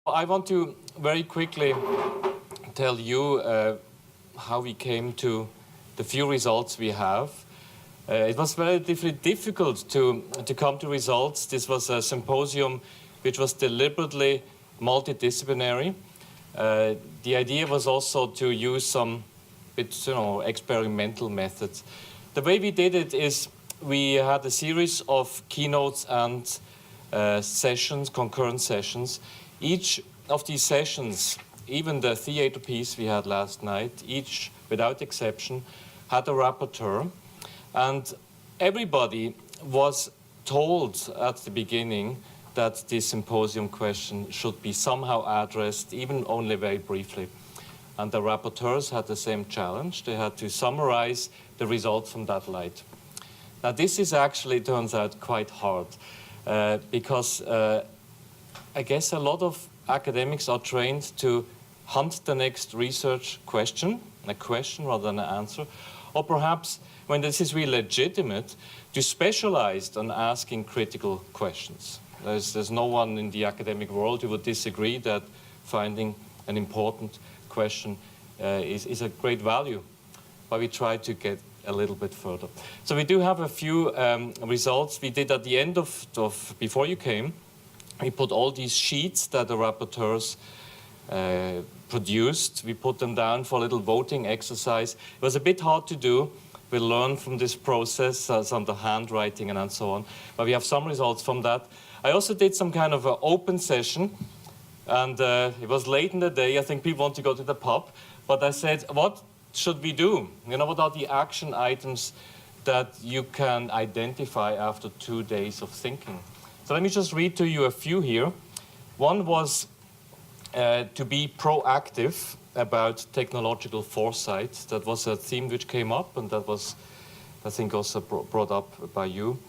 I want to very quickly tell you how we came to the few results we have. It was very difficult to come to results. This was a symposium which was deliberately multidisciplinary. The idea was also to use some experimental methods. The way we did it is we had a series of keynotes and sessions, concurrent sessions. Each of these sessions, even the theater piece we had last night, each, without exception, had a rapporteur. And everybody was told at the beginning that this symposium question should be somehow addressed, even only very briefly. And the rapporteurs had the same challenge. They had to summarize the results from that light. Now, this is actually, turns out, quite hard because I guess a lot of academics are trained to hunt the next research question, a question rather than an answer, or perhaps, when this is really legitimate, to specialize on asking critical questions. There's no one in the academic world who would disagree that finding an important question is a great value, but we try to get a little bit further. So we do have a few results. We did at the end of before you came, we put all these sheets that the rapporteurs produced. We put them down for a little voting exercise. It was a bit hard to do. We learned from this process, some of the handwriting and so on. But we have some results from that. I also did some kind of an open session. And it was late in the day. I think people want to go to the pub. But I said, what should we do? You know, what are the action items that you can identify after 2 days of thinking? So let me just read to you a few here. One was to be proactive about technological foresight. That was a theme which came up, and that was, I think, also brought up by you.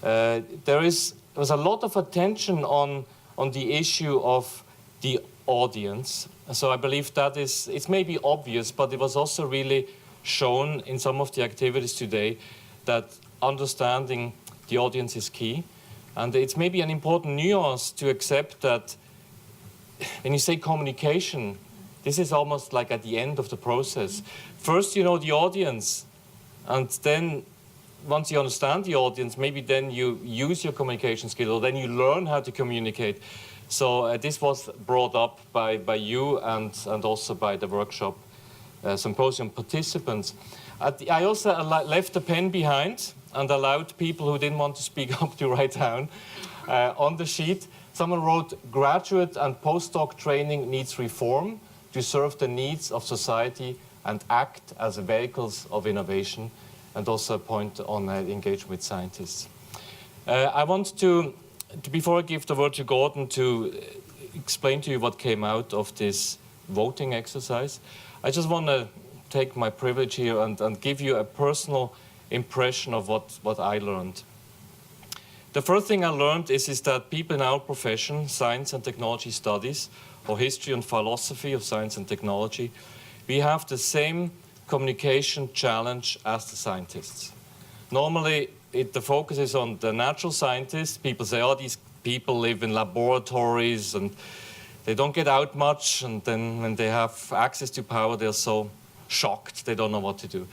There was a lot of attention on the issue of the audience. So I believe that it's maybe obvious, but it was also really shown in some of the activities today that understanding the audience is key. And it's maybe an important nuance to accept that when you say communication, this is almost like at the end of the process. First, you know the audience, and then once you understand the audience, maybe then you use your communication skill, or then you learn how to communicate. So this was brought up by you and also by the workshop symposium participants. I also left the pen behind and allowed people who didn't want to speak up to write down on the sheet. Someone wrote, graduate and postdoc training needs reform to serve the needs of society and act as vehicles of innovation, and also a point on engagement with scientists. I want to, before I give the word to Gordon, to explain to you what came out of this voting exercise. I just want to take my privilege here and give you a personal impression of what I learned. The first thing I learned is that people in our profession, science and technology studies, or history and philosophy of science and technology, we have the same communication challenge as the scientists. Normally, the focus is on the natural scientists. People say, oh, these people live in laboratories and they don't get out much, and then when they have access to power, they're so shocked, they don't know what to do.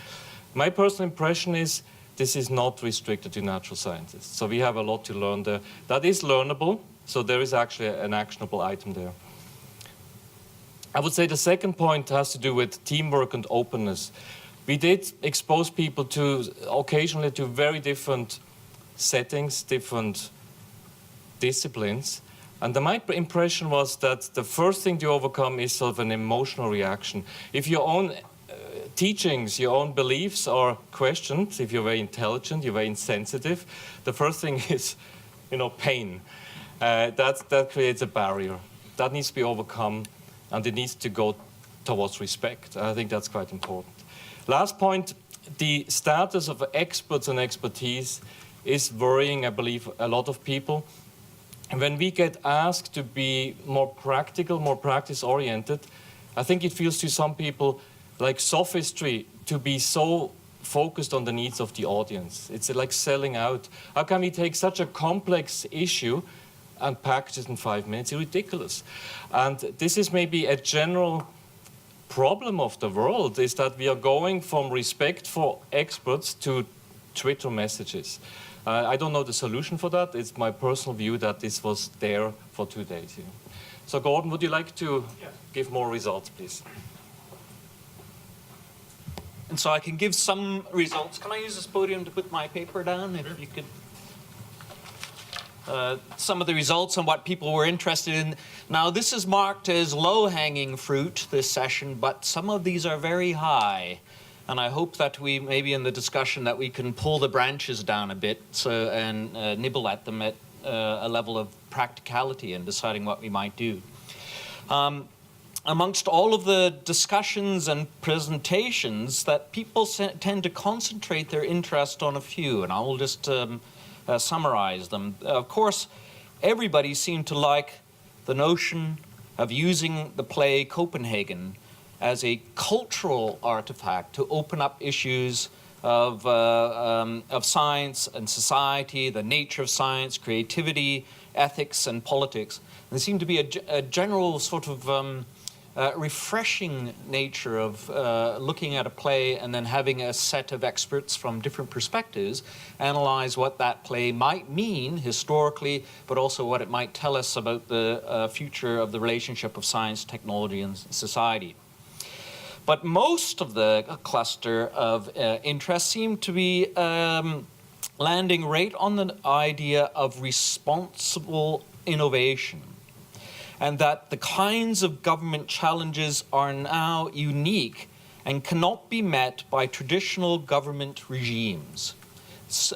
My personal impression is this is not restricted to natural scientists. So we have a lot to learn there. That is learnable, so there is actually an actionable item there. I would say the second point has to do with teamwork and openness. We did expose people occasionally to very different settings, different disciplines. And my impression was that the first thing to overcome is sort of an emotional reaction. If your own teachings, your own beliefs are questioned, if you're very intelligent, you're very insensitive, the first thing is, pain. That creates a barrier. That needs to be overcome, and it needs to go towards respect. I think that's quite important. Last point, the status of experts and expertise is worrying, I believe, a lot of people. And when we get asked to be more practical, more practice-oriented, I think it feels to some people like sophistry to be so focused on the needs of the audience. It's like selling out. How can we take such a complex issue and package it in 5 minutes. It's ridiculous. And this is maybe a general problem of the world, is that we are going from respect for experts to Twitter messages. I don't know the solution for that. It's my personal view that this was there for 2 days. So Gordon, would you like to give more results, please? And so I can give some results. Can I use this podium to put my paper down? If you could. Some of the results and what people were interested in. Now, this is marked as low-hanging fruit, this session, but some of these are very high. And I hope that we, maybe in the discussion, that we can pull the branches down a bit and nibble at them at a level of practicality in deciding what we might do. Amongst all of the discussions and presentations, that people tend to concentrate their interest on a few, and I will just summarize them. Of course, everybody seemed to like the notion of using the play Copenhagen as a cultural artifact to open up issues of science and society, the nature of science, creativity, ethics, and politics. And there seemed to be a general sort of refreshing nature of looking at a play and then having a set of experts from different perspectives analyze what that play might mean historically, but also what it might tell us about the future of the relationship of science, technology, and society. But most of the cluster of interest seemed to be landing right on the idea of responsible innovation, and that the kinds of government challenges are now unique and cannot be met by traditional government regimes.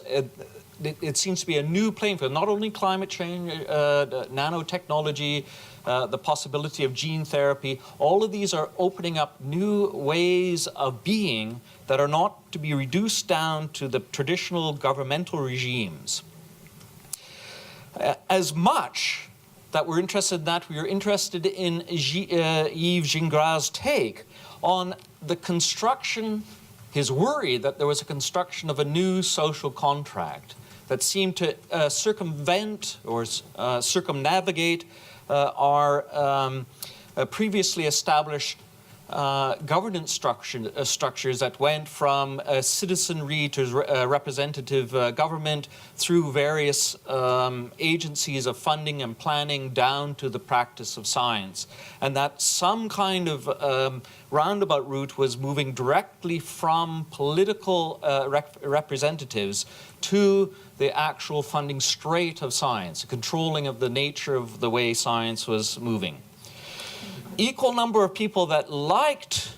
It seems to be a new playing field, not only climate change, nanotechnology, the possibility of gene therapy. All of these are opening up new ways of being that are not to be reduced down to the traditional governmental regimes. As much that we're interested in that, we are interested in Yves Gingras' take on the construction, his worry that there was a construction of a new social contract that seemed to circumvent or circumnavigate our previously established governance structures that went from citizenry to representative government through various agencies of funding and planning down to the practice of science. And that some kind of roundabout route was moving directly from political representatives to the actual funding straight of science, controlling of the nature of the way science was moving. Equal number of people that liked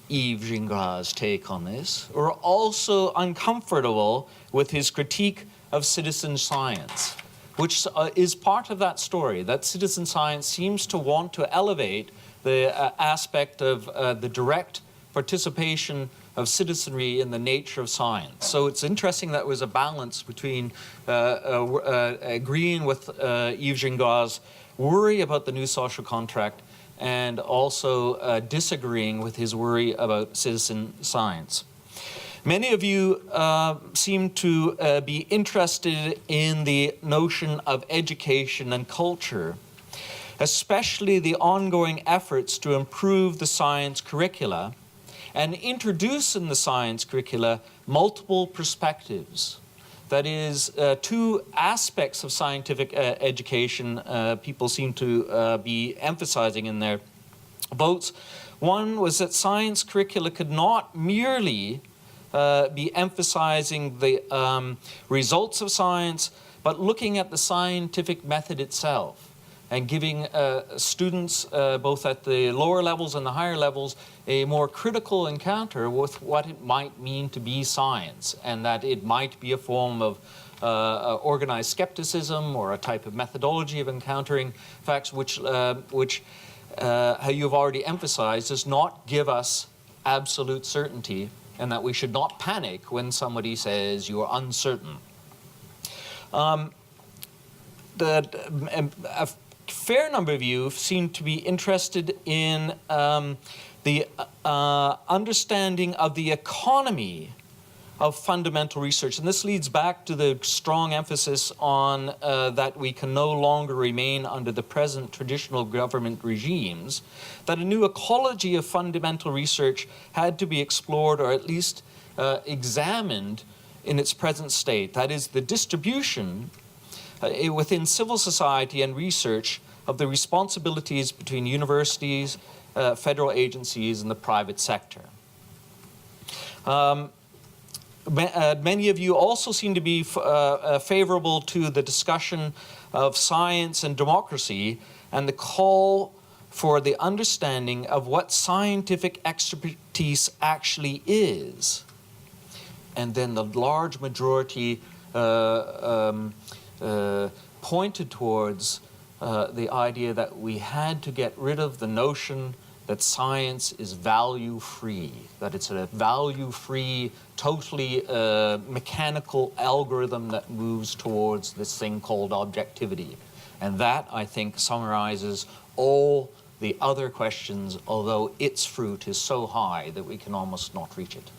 Yves Gingras' take on this were also uncomfortable with his critique of citizen science, which is part of that story, that citizen science seems to want to elevate the aspect of the direct participation of citizenry in the nature of science. So it's interesting that there was a balance between agreeing with Yves Gingras' worry about the new social contract and also disagreeing with his worry about citizen science. Many of you seem to be interested in the notion of education and culture, especially the ongoing efforts to improve the science curricula and introduce in the science curricula multiple perspectives. That is, two aspects of scientific education people seem to be emphasizing in their votes. One was that science curricula could not merely be emphasizing the results of science, but looking at the scientific method itself and giving students, both at the lower levels and the higher levels, a more critical encounter with what it might mean to be science, and that it might be a form of organized skepticism or a type of methodology of encountering facts, which how you've already emphasized, does not give us absolute certainty, and that we should not panic when somebody says you are uncertain. A fair number of you seem to be interested in the understanding of the economy of fundamental research. And this leads back to the strong emphasis on that we can no longer remain under the present traditional government regimes, that a new ecology of fundamental research had to be explored or at least examined in its present state. That is, the distribution within civil society and research of the responsibilities between universities, federal agencies, and the private sector. Many of you also seem to be favorable to the discussion of science and democracy and the call for the understanding of what scientific expertise actually is. And then the large majority pointed towards the idea that we had to get rid of the notion that science is value-free, that it's a value-free, totally mechanical algorithm that moves towards this thing called objectivity. And that, I think, summarizes all the other questions, although its fruit is so high that we can almost not reach it.